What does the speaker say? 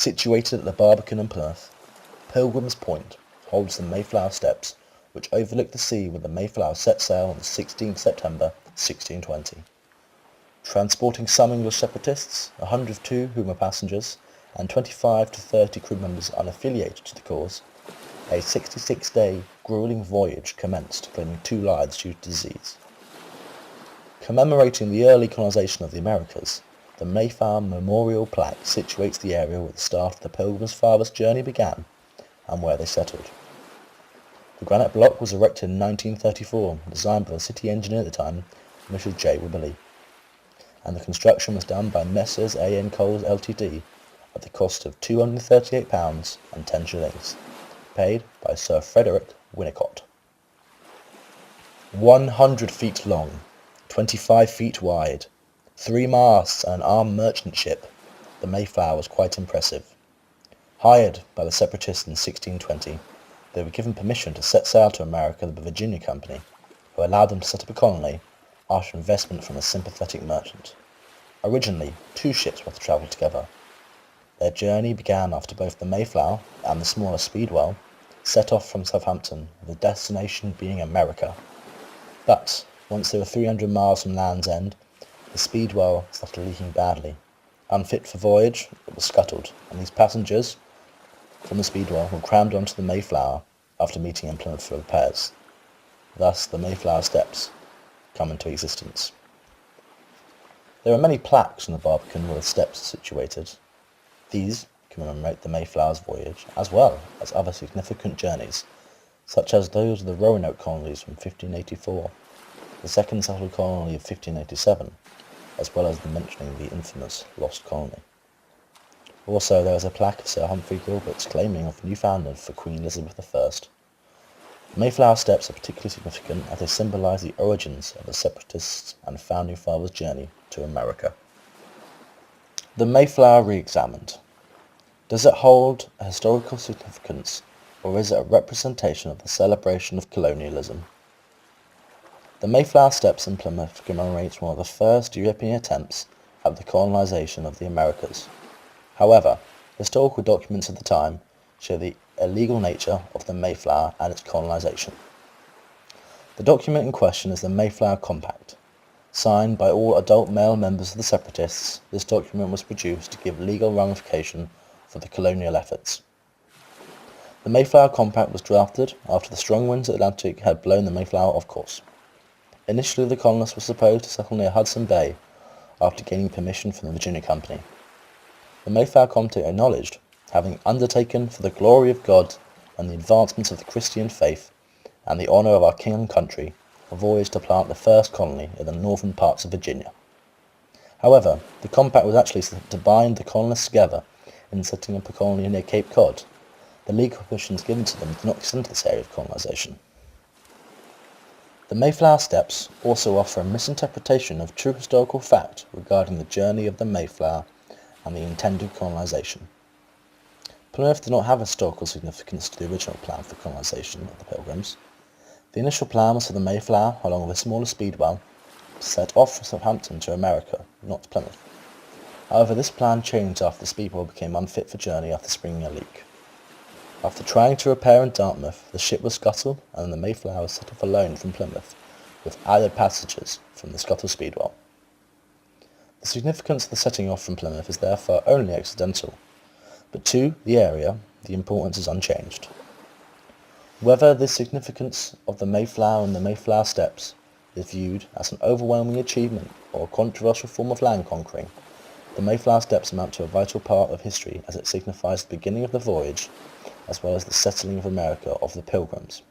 Situated at the Barbican in Plymouth, Pilgrim's Point holds the Mayflower Steps, which overlook the sea when the Mayflower set sail on the 16th September 1620. Transporting some English separatists, 102 whom were passengers, and 25 to 30 crew members unaffiliated to the cause, a 66-day grueling voyage commenced, claiming 2 lives due to disease. Commemorating the early colonisation of the Americas, the Mayflower Memorial Plaque situates the area where the start of the Pilgrims' farthest journey began and where they settled. The granite block was erected in 1934, designed by the city engineer at the time, Mr. J. Wibberley, and the construction was done by Messrs. A.N. Coles Ltd. At the cost of £238 and 10 shillings, paid by Sir Frederick Winnicott. 100 feet long, 25 feet wide, 3 masts and an armed merchant ship, the Mayflower was quite impressive. Hired by the separatists in 1620, they were given permission to set sail to America by the Virginia Company, who allowed them to set up a colony after investment from a sympathetic merchant. Originally, 2 ships were to travel together. Their journey began after both the Mayflower and the smaller Speedwell set off from Southampton, with the destination being America. But once they were 300 miles from Land's End, the Speedwell started leaking badly. Unfit for voyage, it was scuttled, and these passengers from the Speedwell were crammed onto the Mayflower after meeting in Plymouth for repairs. Thus, the Mayflower Steps come into existence. There are many plaques on the Barbican where the steps are situated. These commemorate the Mayflower's voyage, as well as other significant journeys, such as those of the Roanoke colonies from 1584, the second settled colony of 1587, as well as the mentioning the infamous Lost Colony. Also, there is a plaque of Sir Humphrey Gilbert's claiming of Newfoundland for Queen Elizabeth I. The Mayflower Steps are particularly significant as they symbolise the origins of the Separatists' and Founding Fathers' journey to America. The Mayflower re-examined. Does it hold a historical significance, or is it a representation of the celebration of colonialism? The Mayflower Steps in Plymouth commemorates one of the first European attempts at the colonisation of the Americas. However, historical documents of the time show the illegal nature of the Mayflower and its colonisation. The document in question is the Mayflower Compact. Signed by all adult male members of the Separatists, this document was produced to give legal ramification for the colonial efforts. The Mayflower Compact was drafted after the strong winds of the Atlantic had blown the Mayflower off course. Initially, the colonists were supposed to settle near Hudson Bay after gaining permission from the Virginia Company. The Mayflower Compact acknowledged having undertaken for the glory of God and the advancement of the Christian faith and the honour of our king and country, a voyage to plant the first colony in the northern parts of Virginia. However, the compact was actually to bind the colonists together in setting up a colony near Cape Cod. The legal permissions given to them did not extend to this area of colonisation. The Mayflower Steps also offer a misinterpretation of true historical fact regarding the journey of the Mayflower and the intended colonisation. Plymouth did not have historical significance to the original plan for colonisation of the Pilgrims. The initial plan was for the Mayflower, along with a smaller Speedwell, to set off from Southampton to America, not to Plymouth. However, this plan changed after the Speedwell became unfit for journey after springing a leak. After trying to repair in Dartmouth, the ship was scuttled and the Mayflower was set off alone from Plymouth, with added passengers from the scuttled Speedwell. The significance of the setting off from Plymouth is therefore only accidental, but to the area, the importance is unchanged. Whether the significance of the Mayflower and the Mayflower Steps is viewed as an overwhelming achievement or a controversial form of land conquering, the Mayflower Steps amount to a vital part of history as it signifies the beginning of the voyage, as well as the settling of America of the Pilgrims.